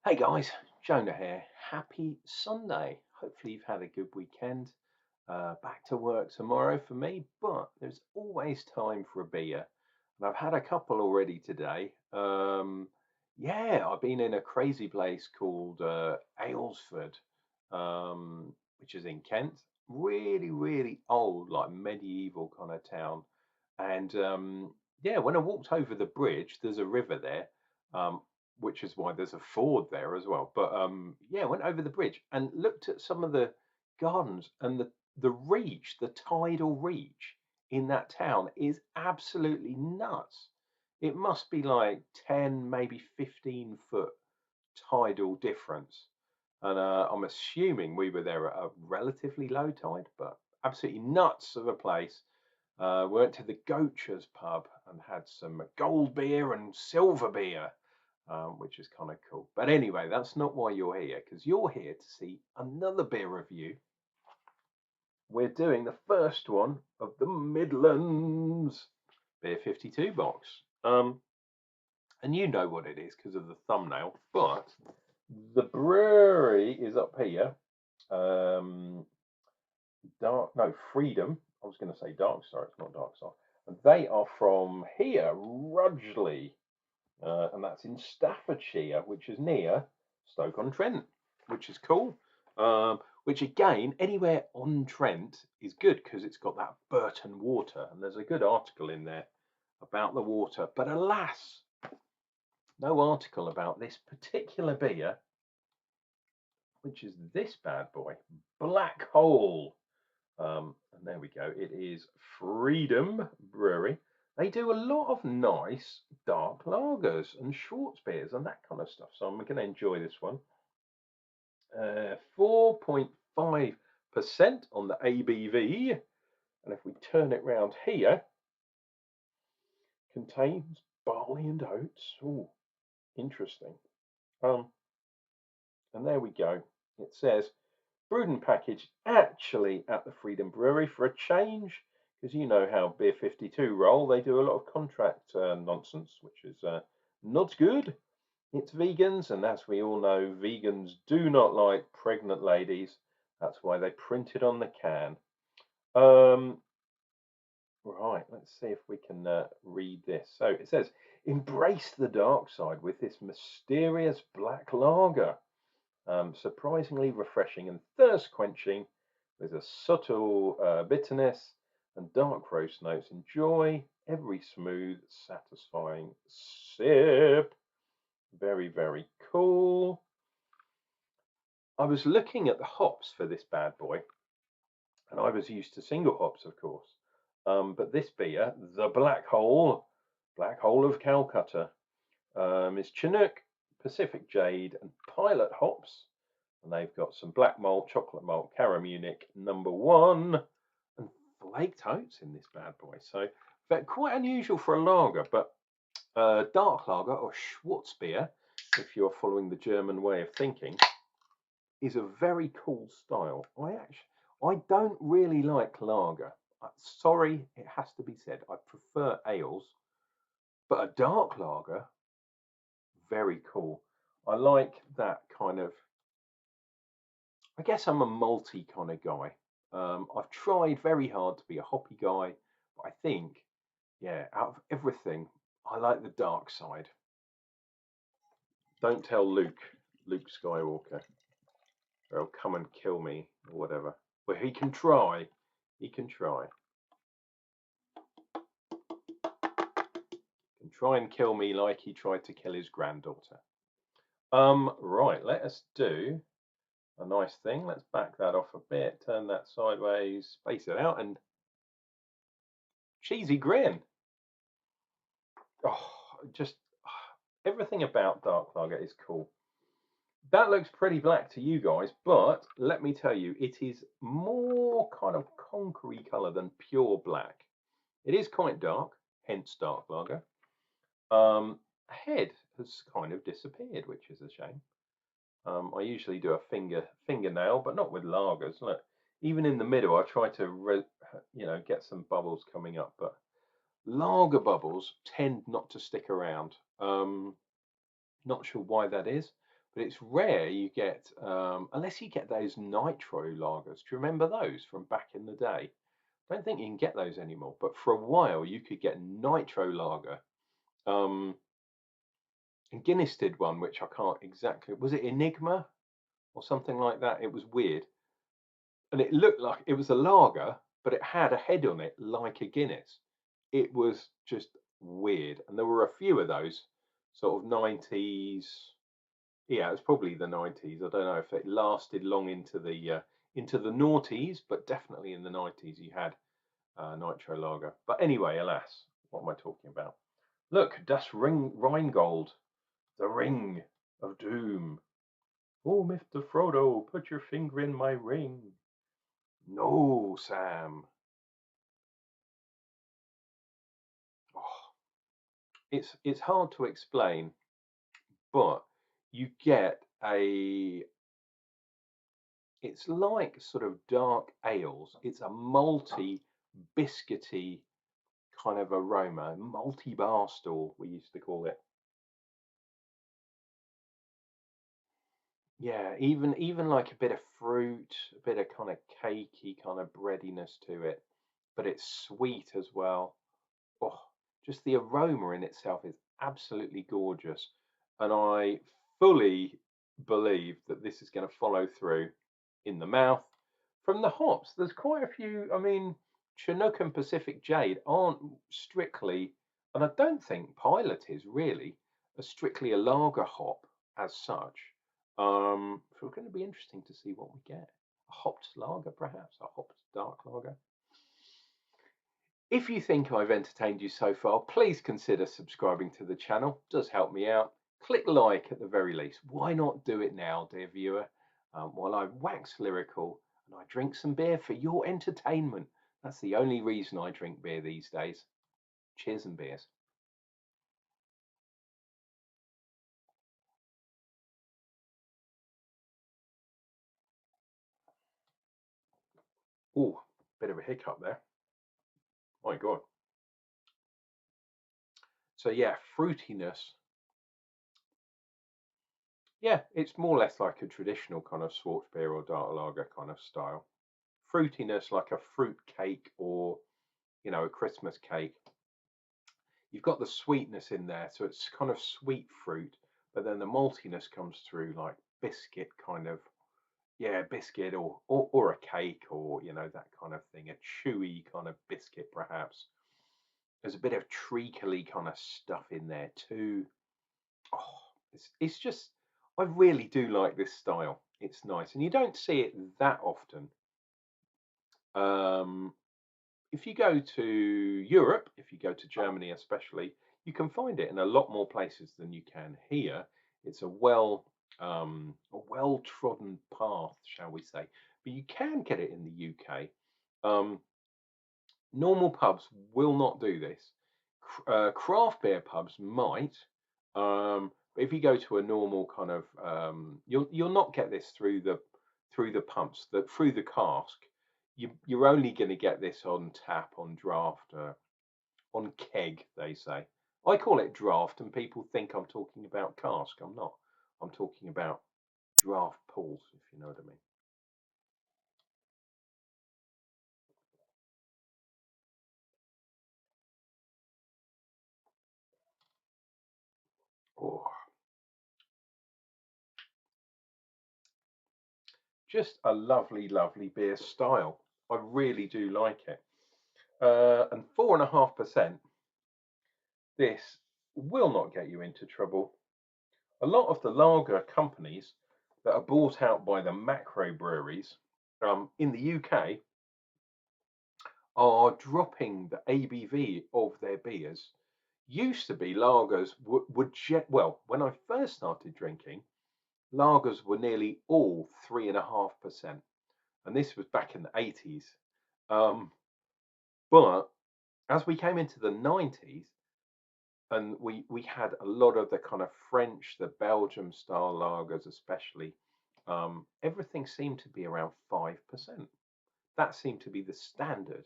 Hey guys, Jonah here. Happy Sunday. Hopefully you've had a good weekend. Back to work tomorrow for me, but there's always time for a beer. And I've had a couple already today. Yeah, I've been in a crazy place called Aylesford, which is in Kent. Really, really old, like medieval kind of town. And yeah, when I walked over the bridge, there's a river there. Um, which is why there's a ford there as well. But yeah, went over the bridge and looked at some of the gardens, and the reach, the tidal reach in that town is absolutely nuts. It must be like 10, maybe 15 foot tidal difference. And I'm assuming we were there at a relatively low tide, but absolutely nuts of a place. We went to the Goacher's pub and had some gold beer and silver beer, which is kind of cool. But anyway, that's not why you're here, because you're here to see another beer review. We're doing the first one of the Midlands Beer 52 box. And you know what it is because of the thumbnail, but the brewery is up here. Um, Freedom. I was going to say Dark Star. It's not Dark Star. And they are from here, Rudgley, and that's in Staffordshire, which is near Stoke-on-Trent, which is cool. Which again, anywhere on Trent is good because it's got that Burton water, and there's a good article in there about the water. But alas, no article about this particular beer, which is this bad boy, Black Hole. And there we go. It is Freedom Brewery. They do a lot of nice dark lagers and short beers and that kind of stuff. So I'm going to enjoy this one. 4.5% on the ABV. And if we turn it round here, contains barley and oats. Oh, interesting. Um, and there we go. It says brewed and packaged actually at the Freedom Brewery for a change, because you know how Beer 52 roll. They do a lot of contract nonsense, which is not good. It's vegans, and as we all know, vegans do not like pregnant ladies. That's why they print it on the can. Um, right, let's see if we can read this. So it says, embrace the dark side with this mysterious black lager. Surprisingly refreshing and thirst quenching with a subtle bitterness and dark roast notes. Enjoy every smooth, satisfying sip. Very, very cool. I was looking at the hops for this bad boy, and I was used to single hops, of course. But this beer, the Black Hole of Calcutta, is Chinook, Pacific Jade, and Pilot hops. And they've got some black malt, chocolate malt, Cara Munich #1, and flaked oats in this bad boy. So quite unusual for a lager, but dark lager or Schwarzbier, if you're following the German way of thinking, is a very cool style. I don't really like lager. Sorry, it has to be said. I prefer ales, but a dark lager, very cool. I like that kind of. I guess I'm a malty kind of guy. I've tried very hard to be a hoppy guy, but I think, yeah, out of everything, I like the dark side. Don't tell Luke Skywalker, or he'll come and kill me or whatever. But he can try. He can try. He can try and kill me like he tried to kill his granddaughter. Right, let us do a nice thing. Let's back that off a bit, turn that sideways, space it out, and cheesy grin. Oh, just everything about dark lager is cool. That looks pretty black to you guys, but let me tell you, it is more kind of concrete color than pure black. It is quite dark, hence dark lager. Head has kind of disappeared, which is a shame. I usually do a fingernail, but not with lagers. Look, even in the middle, I try to get some bubbles coming up, but lager bubbles tend not to stick around. Not sure why that is. but it's rare you get, unless you get those nitro lagers. Do you remember those from back in the day? I don't think you can get those anymore, but for a while you could get nitro lager. Um, and Guinness did one, which I can't exactly. Was it Enigma or something like that? It was weird, and it looked like it was a lager, but it had a head on it like a Guinness. It was just weird, and there were a few of those sort of 90s. Yeah, it was probably the 90s. I don't know if it lasted long into the noughties, but definitely in the 90s you had nitro lager. But anyway, alas, what am I talking about? Look, Das Ring Rheingold, the Ring of Doom. Oh, Mr. Frodo, put your finger in my ring. No, Sam. Oh, it's hard to explain, but you get a. It's like sort of dark ales. It's a malty, biscuity kind of aroma, malty bar stool we used to call it. Yeah, even like a bit of fruit, a bit of kind of cakey kind of breadiness to it, but it's sweet as well. Oh, just the aroma in itself is absolutely gorgeous. And I fully believe that this is going to follow through in the mouth. From the hops, there's quite a few. I mean, Chinook and Pacific Jade aren't strictly, and I don't think Pilot is really strictly a lager hop as such. So it's going to be interesting to see what we get. A hopped lager, perhaps, a hopped dark lager. If you think I've entertained you so far, please consider subscribing to the channel. It does help me out. Click like at the very least. Why not do it now, dear viewer, while I wax lyrical and I drink some beer for your entertainment. That's the only reason I drink beer these days. Cheers and beers. Oh, bit of a hiccup there. My God. So yeah, fruitiness. Yeah, it's more or less like a traditional kind of Schwarz beer or dark lager kind of style. Fruitiness like a fruit cake or a Christmas cake. You've got the sweetness in there, so it's kind of sweet fruit, but then the maltiness comes through like biscuit kind of, yeah, biscuit or a cake or that kind of thing, a chewy kind of biscuit perhaps. There's a bit of treacly kind of stuff in there too. Oh, it's just, I really do like this style. It's nice, and you don't see it that often. Um, if you go to Europe, if you go to Germany especially, you can find it in a lot more places than you can here. It's a well trodden path, shall we say? But you can get it in the UK. Um, Normal pubs will not do this. Craft beer pubs might, but if you go to a normal kind of, you'll not get this through the pumps, through the cask. You're only going to get this on tap, on draft, on keg. They say. I call it draft, and people think I'm talking about cask. I'm not. I'm talking about draft pools, if you know what I mean. Oh, just a lovely, lovely beer style. I really do like it. And 4.5%, this will not get you into trouble. A lot of the lager companies that are bought out by the macro breweries in the UK are dropping the ABV of their beers. Used to be lagers would well, when I first started drinking, lagers were nearly all 3.5%, and this was back in the 80s. Um, but as we came into the 90s, and we had a lot of the kind of French, the Belgium style lagers, especially. Everything seemed to be around 5%. That seemed to be the standard.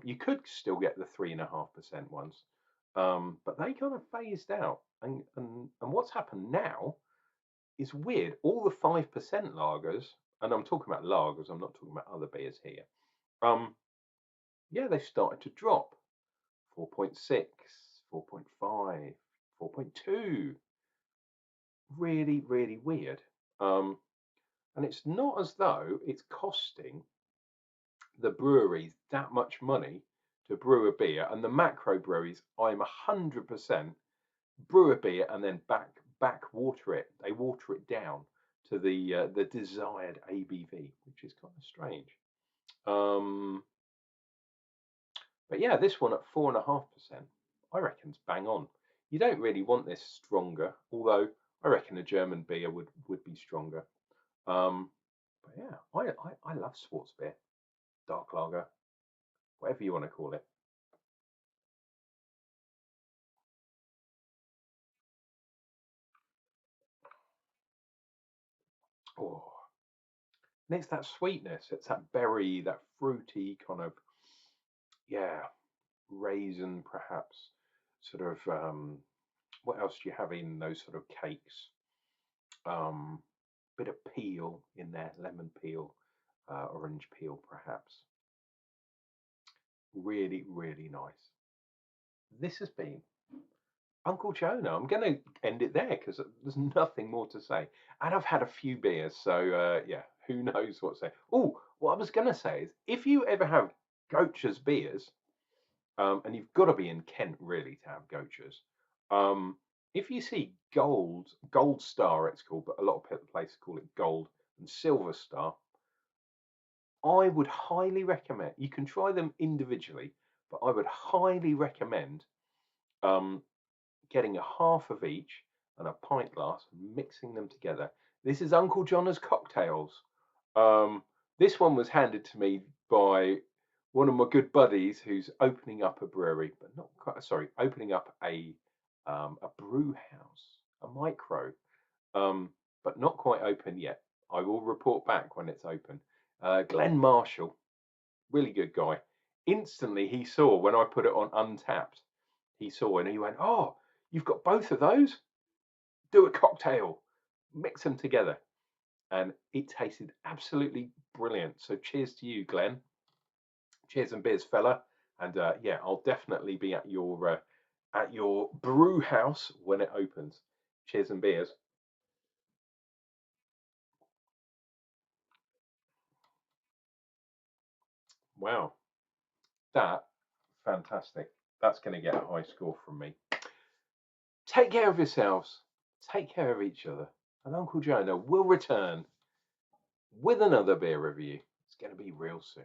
You could still get the 3.5% ones, but they kind of phased out. And what's happened now? it's weird. All the 5% lagers, and I'm talking about lagers, I'm not talking about other beers here. Yeah, they've started to drop. 4.6, 4.5, 4.2. Really, really weird. And it's not as though it's costing the breweries that much money to brew a beer, and the macro breweries, I'm 100% brew a beer and then back water it. They water it down to the desired ABV, which is kind of strange. But yeah, this one at 4.5%, I reckon's bang on. You don't really want this stronger, although I reckon a German beer would be stronger. But yeah, I love sports beer, dark lager, whatever you want to call it. Oh, and it's that sweetness, it's that berry, that fruity kind of, yeah, raisin perhaps, sort of. What else do you have in those sort of cakes? Um, Bit of peel in there, lemon peel, orange peel perhaps. Really, really nice. This has been Unclejona. I'm going to end it there because there's nothing more to say. And I've had a few beers, so yeah, who knows what to say. Oh, what I was going to say is if you ever have Goacher's beers, and you've got to be in Kent really to have Goacher's. If you see Gold Star, it's called, but a lot of places call it Gold and Silver Star. I would highly recommend. You can try them individually, but I would highly recommend um, getting a half of each and a pint glass and mixing them together. This is Unclejona's Cocktails. This one was handed to me by one of my good buddies who's opening up a brewery, but not quite, sorry, opening up a brew house, a micro, but not quite open yet. I will report back when it's open. Glenn Marshall, really good guy. Instantly, he saw when I put it on Untapped. He saw and he went, "Oh, you've got both of those? Do a cocktail, mix them together." And it tasted absolutely brilliant. So cheers to you, Glenn. Cheers and beers, fella. And yeah, I'll definitely be at your brew house when it opens. Cheers and beers. Wow, that fantastic. That's going to get a high score from me. Take care of yourselves. Take care of each other. And Unclejona will return with another beer review. It's going to be real soon.